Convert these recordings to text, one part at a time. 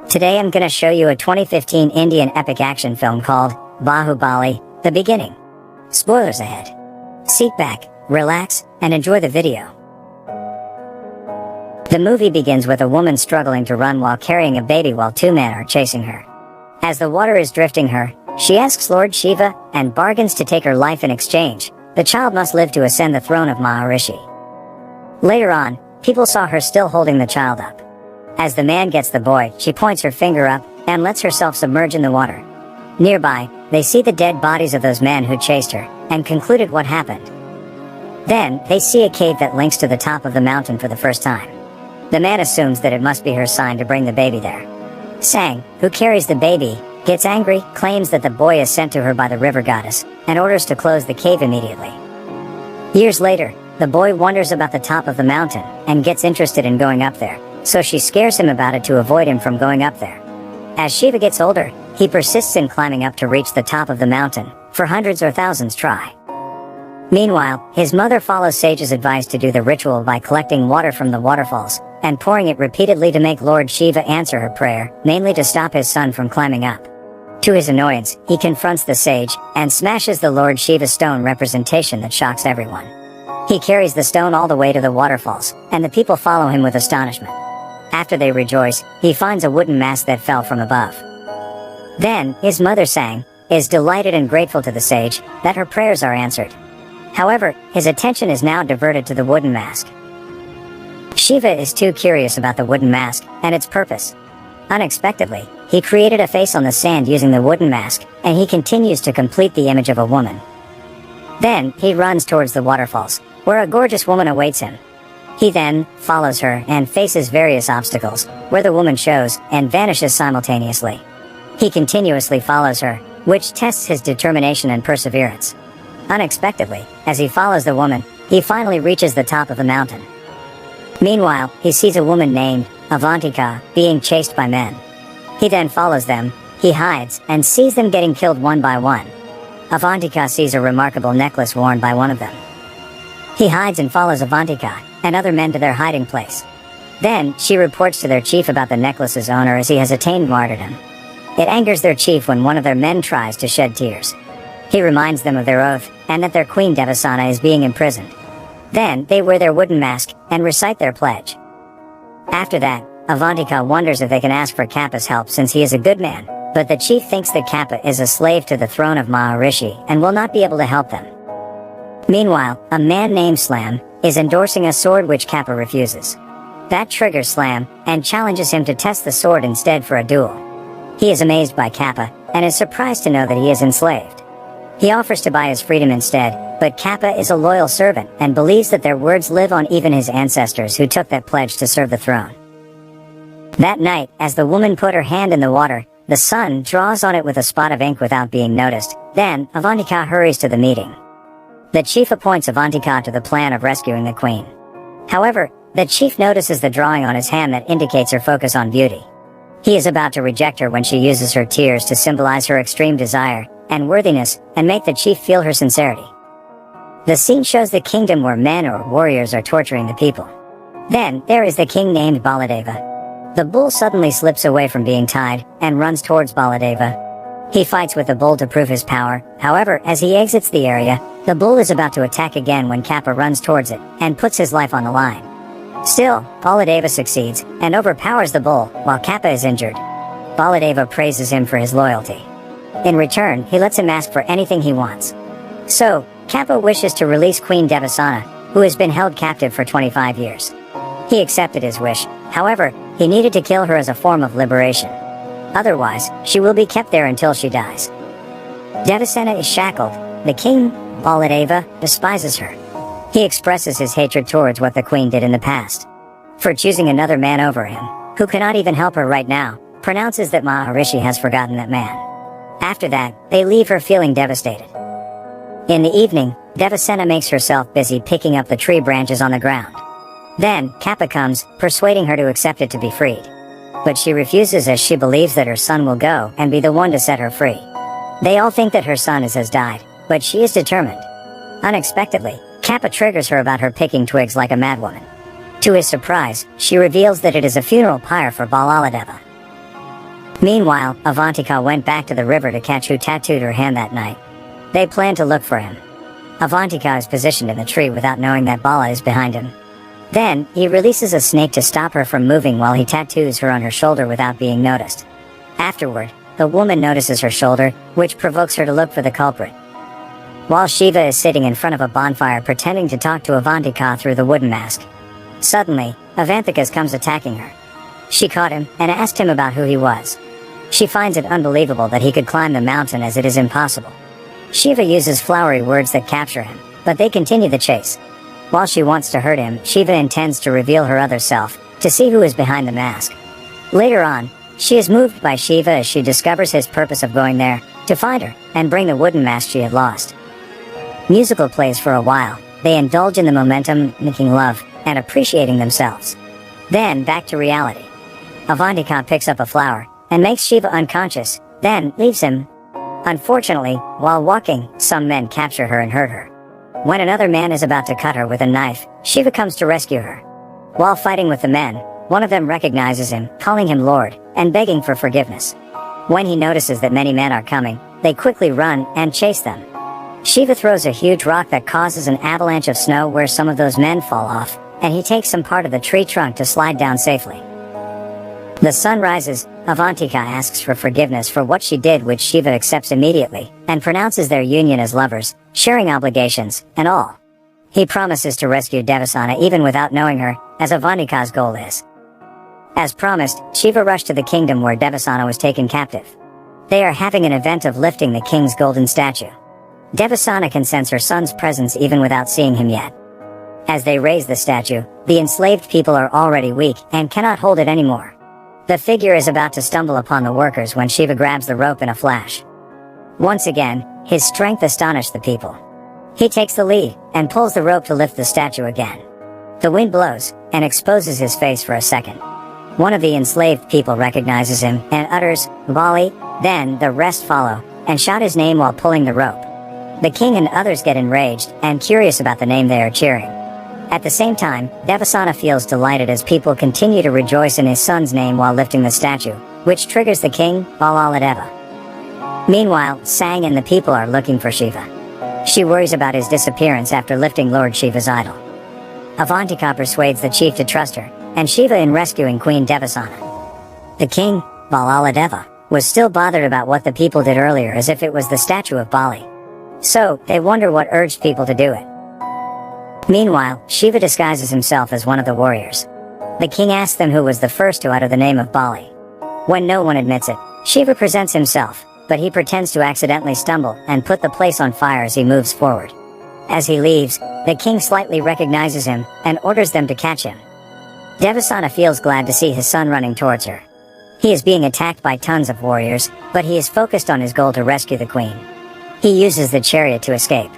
Today I'm gonna show you a 2015 Indian epic action film called Baahubali, The Beginning. Spoilers ahead. Sit back, relax, and enjoy the video. The movie begins with a woman struggling to run while carrying a baby while two men are chasing her. As the water is drifting her, she asks Lord Shiva and bargains to take her life in exchange. The child must live to ascend the throne of Maharishi. Later on, people saw her still holding the child up. As the man gets the boy, she points her finger up and lets herself submerge in the water. Nearby, they see the dead bodies of those men who chased her and concluded what happened. Then, they see a cave that links to the top of the mountain for the first time. The man assumes that it must be her sign to bring the baby there. Sang, who carries the baby, gets angry, claims that the boy is sent to her by the river goddess, and orders to close the cave immediately. Years later, the boy wonders about the top of the mountain and gets interested in going up there, so she scares him about it to avoid him from going up there. As Shiva gets older, he persists in climbing up to reach the top of the mountain, for hundreds or thousands try. Meanwhile, his mother follows Sage's advice to do the ritual by collecting water from the waterfalls, and pouring it repeatedly to make Lord Shiva answer her prayer, mainly to stop his son from climbing up. To his annoyance, he confronts the sage, and smashes the Lord Shiva stone representation that shocks everyone. He carries the stone all the way to the waterfalls, and the people follow him with astonishment. After they rejoice, he finds a wooden mask that fell from above. Then, his mother Sang, is delighted and grateful to the sage, that her prayers are answered. However, his attention is now diverted to the wooden mask. Shiva is too curious about the wooden mask, and its purpose. Unexpectedly, he created a face on the sand using the wooden mask, and he continues to complete the image of a woman. Then, he runs towards the waterfalls, where a gorgeous woman awaits him. He then follows her and faces various obstacles, where the woman shows and vanishes simultaneously. He continuously follows her, which tests his determination and perseverance. Unexpectedly, as he follows the woman, he finally reaches the top of the mountain. Meanwhile, he sees a woman named Avantika being chased by men. He then follows them, he hides, and sees them getting killed one by one. Avantika sees a remarkable necklace worn by one of them. He hides and follows Avantika and other men to their hiding place. Then, she reports to their chief about the necklace's owner as he has attained martyrdom. It angers their chief when one of their men tries to shed tears. He reminds them of their oath, and that their queen Devasana is being imprisoned. Then, they wear their wooden mask, and recite their pledge. After that, Avantika wonders if they can ask for Kappa's help since he is a good man, but the chief thinks that Kappa is a slave to the throne of Maharishi and will not be able to help them. Meanwhile, a man named Slam is endorsing a sword which Kappa refuses. That triggers Slam, and challenges him to test the sword instead for a duel. He is amazed by Kappa, and is surprised to know that he is enslaved. He offers to buy his freedom instead, but Kappa is a loyal servant and believes that their words live on even his ancestors who took that pledge to serve the throne. That night, as the woman put her hand in the water, the sun draws on it with a spot of ink without being noticed. Then, Avantika hurries to the meeting. The chief appoints Avantika to the plan of rescuing the queen. However, the chief notices the drawing on his hand that indicates her focus on beauty. He is about to reject her when she uses her tears to symbolize her extreme desire and worthiness, and make the chief feel her sincerity. The scene shows the kingdom where men or warriors are torturing the people. Then, there is the king named Baladeva. The bull suddenly slips away from being tied, and runs towards Baladeva. He fights with the bull to prove his power. However, as he exits the area, the bull is about to attack again when Kappa runs towards it, and puts his life on the line. Still, Baladeva succeeds, and overpowers the bull, while Kappa is injured. Baladeva praises him for his loyalty. In return, he lets him ask for anything he wants. So, Kappa wishes to release Queen Devasana, who has been held captive for 25 years. He accepted his wish, however, he needed to kill her as a form of liberation. Otherwise, she will be kept there until she dies. Devasena is shackled. The king, Baladeva, despises her. He expresses his hatred towards what the queen did in the past. For choosing another man over him, who cannot even help her right now, pronounces that Maharishi has forgotten that man. After that, they leave her feeling devastated. In the evening, Devasena makes herself busy picking up the tree branches on the ground. Then, Kappa comes, persuading her to accept it to be freed. But she refuses as she believes that her son will go and be the one to set her free. They all think that her son has died, but she is determined. Unexpectedly, Kappa triggers her about her picking twigs like a madwoman. To his surprise, she reveals that it is a funeral pyre for Balaladeva. Meanwhile, Avantika went back to the river to catch who tattooed her hand that night. They plan to look for him. Avantika is positioned in the tree without knowing that Bala is behind him. Then, he releases a snake to stop her from moving while he tattoos her on her shoulder without being noticed. Afterward, the woman notices her shoulder, which provokes her to look for the culprit. While Shiva is sitting in front of a bonfire pretending to talk to Avantika through the wooden mask. Suddenly, Avantika comes attacking her. She caught him and asked him about who he was. She finds it unbelievable that he could climb the mountain as it is impossible. Shiva uses flowery words that capture him, but they continue the chase. While she wants to hurt him, Shiva intends to reveal her other self, to see who is behind the mask. Later on, she is moved by Shiva as she discovers his purpose of going there, to find her, and bring the wooden mask she had lost. Musical plays for a while. They indulge in the momentum, making love, and appreciating themselves. Then, back to reality. Avantika picks up a flower, and makes Shiva unconscious, then leaves him. Unfortunately, while walking, some men capture her and hurt her. When another man is about to cut her with a knife, Shiva comes to rescue her. While fighting with the men, one of them recognizes him, calling him Lord, and begging for forgiveness. When he notices that many men are coming, they quickly run and chase them. Shiva throws a huge rock that causes an avalanche of snow where some of those men fall off, and he takes some part of the tree trunk to slide down safely. The sun rises. Avantika asks for forgiveness for what she did, which Shiva accepts immediately, and pronounces their union as lovers, sharing obligations, and all. He promises to rescue Devasana even without knowing her, as Avantika's goal is. As promised, Shiva rushed to the kingdom where Devasana was taken captive. They are having an event of lifting the king's golden statue. Devasana can sense her son's presence even without seeing him yet. As they raise the statue, the enslaved people are already weak and cannot hold it anymore. The figure is about to stumble upon the workers when Shiva grabs the rope in a flash. Once again, his strength astonished the people. He takes the lead, and pulls the rope to lift the statue again. The wind blows, and exposes his face for a second. One of the enslaved people recognizes him, and utters, "Bali," then the rest follow, and shout his name while pulling the rope. The king and others get enraged, and curious about the name they are cheering. At the same time, Devasana feels delighted as people continue to rejoice in his son's name while lifting the statue, which triggers the king, Baahubali2. Meanwhile, Sang and the people are looking for Shiva. She worries about his disappearance after lifting Lord Shiva's idol. Avantika persuades the chief to trust her, and Shiva in rescuing Queen Devasana. The king, Baahubali2, was still bothered about what the people did earlier as if it was the statue of Bali. So, they wonder what urged people to do it. Meanwhile, Shiva disguises himself as one of the warriors. The king asks them who was the first to utter the name of Bali. When no one admits it, Shiva presents himself, but he pretends to accidentally stumble and put the place on fire as he moves forward. As he leaves, the king slightly recognizes him and orders them to catch him. Devasana feels glad to see his son running towards her. He is being attacked by tons of warriors, but he is focused on his goal to rescue the queen. He uses the chariot to escape.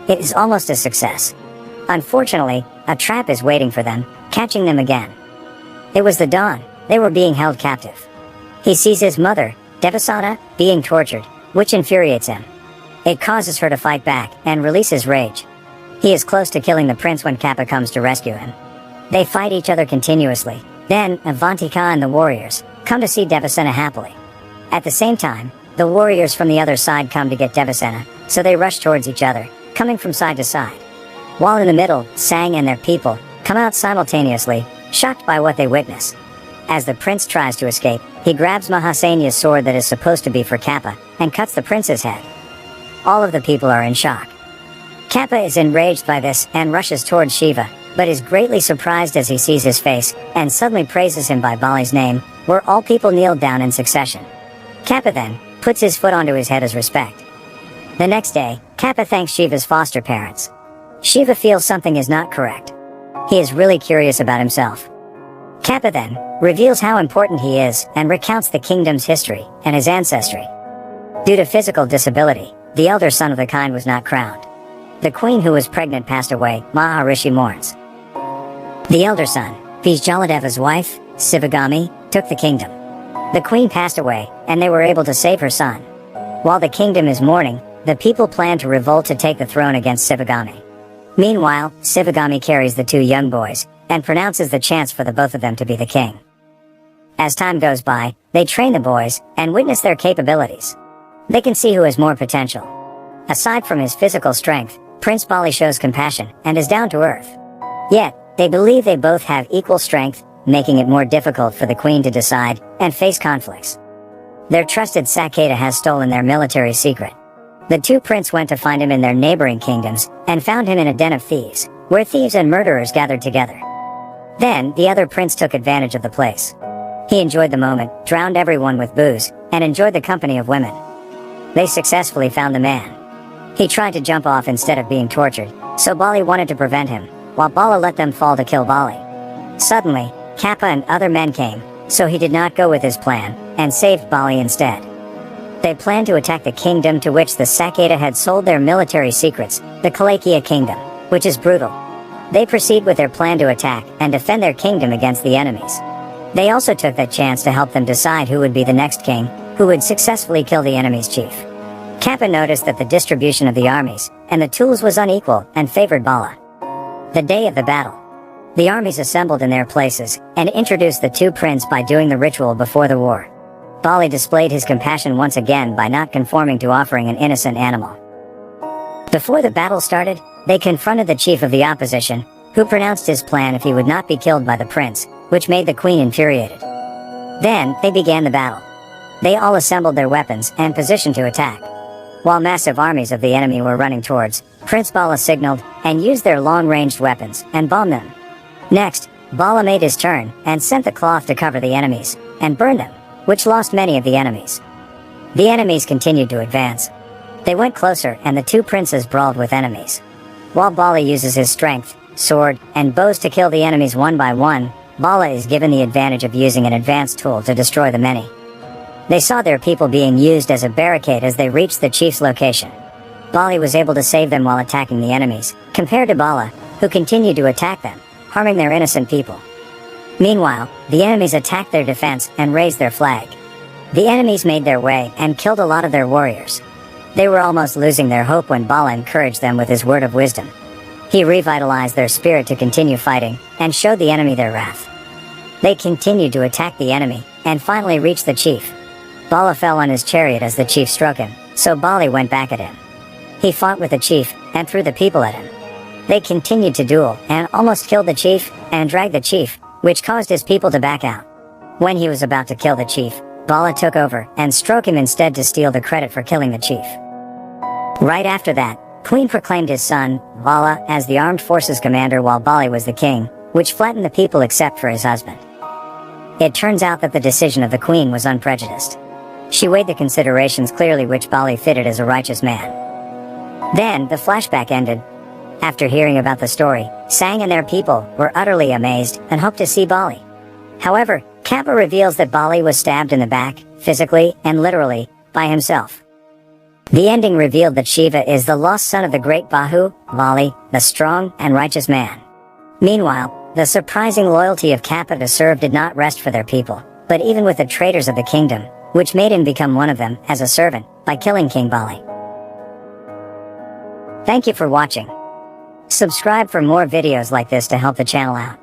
It is almost a success. Unfortunately, a trap is waiting for them, catching them again. It was the dawn. They were being held captive. He sees his mother, Devasana, being tortured, which infuriates him. It causes her to fight back and release his rage. He is close to killing the prince when Kappa comes to rescue him. They fight each other continuously. Then, Avantika and the warriors come to see Devasana happily. At the same time, the warriors from the other side come to get Devasana, so they rush towards each other, coming from side to side. While in the middle, Sang and their people come out simultaneously, shocked by what they witness. As the prince tries to escape, he grabs Mahasenya's sword that is supposed to be for Kappa, and cuts the prince's head. All of the people are in shock. Kappa is enraged by this and rushes towards Shiva, but is greatly surprised as he sees his face, and suddenly praises him by Bali's name, where all people kneel down in succession. Kappa then puts his foot onto his head as respect. The next day, Kappa thanks Shiva's foster parents. Shiva feels something is not correct. He is really curious about himself. Kappa then reveals how important he is and recounts the kingdom's history and his ancestry. Due to physical disability, the elder son of the kind was not crowned. The queen who was pregnant passed away. Maharishi mourns. The elder son, Vijaladeva's wife, Sivagami, took the kingdom. The queen passed away, and they were able to save her son. While the kingdom is mourning, the people plan to revolt to take the throne against Sivagami. Meanwhile, Sivagami carries the two young boys, and pronounces the chance for the both of them to be the king. As time goes by, they train the boys and witness their capabilities. They can see who has more potential. Aside from his physical strength, Prince Bali shows compassion and is down to earth. Yet, they believe they both have equal strength, making it more difficult for the queen to decide and face conflicts. Their trusted Saketa has stolen their military secret. The two princes went to find him in their neighboring kingdoms and found him in a den of thieves, where thieves and murderers gathered together. Then, the other prince took advantage of the place. He enjoyed the moment, drowned everyone with booze, and enjoyed the company of women. They successfully found the man. He tried to jump off instead of being tortured, so Bali wanted to prevent him, while Bala let them fall to kill Bali. Suddenly, Kappa and other men came, so he did not go with his plan, and saved Bali instead. They planned to attack the kingdom to which the Saketa had sold their military secrets, the Kalakia kingdom, which is brutal. They proceed with their plan to attack and defend their kingdom against the enemies. They also took that chance to help them decide who would be the next king, who would successfully kill the enemy's chief. Kappa noticed that the distribution of the armies and the tools was unequal and favored Bala. The day of the battle, the armies assembled in their places and introduced the two princes by doing the ritual before the war. Bali displayed his compassion once again by not conforming to offering an innocent animal. Before the battle started, they confronted the chief of the opposition, who pronounced his plan if he would not be killed by the prince, which made the queen infuriated. Then, they began the battle. They all assembled their weapons and positioned to attack. While massive armies of the enemy were running towards, Prince Bala signaled and used their long-ranged weapons and bombed them. Next, Bala made his turn and sent the cloth to cover the enemies and burned them, which lost many of the enemies. The enemies continued to advance. They went closer and the two princes brawled with enemies. While Bala uses his strength, sword, and bows to kill the enemies one by one, Bala is given the advantage of using an advanced tool to destroy the many. They saw their people being used as a barricade as they reached the chief's location. Bali was able to save them while attacking the enemies, compared to Bala, who continued to attack them, harming their innocent people. Meanwhile, the enemies attacked their defense and raised their flag. The enemies made their way and killed a lot of their warriors. They were almost losing their hope when Bala encouraged them with his word of wisdom. He revitalized their spirit to continue fighting and showed the enemy their wrath. They continued to attack the enemy and finally reached the chief. Bala fell on his chariot as the chief struck him, so Bali went back at him. He fought with the chief and threw the people at him. They continued to duel and almost killed the chief and dragged the chief, which caused his people to back out. When he was about to kill the chief, Bala took over and struck him instead to steal the credit for killing the chief. Right after that, Queen proclaimed his son, Bala, as the armed forces commander while Bali was the king, which flattened the people except for his husband. It turns out that the decision of the queen was unprejudiced. She weighed the considerations clearly which Bali fitted as a righteous man. Then, the flashback ended. After hearing about the story, Sang and their people were utterly amazed and hoped to see Bali. However, Kappa reveals that Bali was stabbed in the back, physically and literally, by himself. The ending revealed that Shiva is the lost son of the great Baahubali, the strong and righteous man. Meanwhile, the surprising loyalty of Kappa to serve did not rest for their people, but even with the traitors of the kingdom, which made him become one of them as a servant by killing King Bali. Thank you for watching. Subscribe for more videos like this to help the channel out.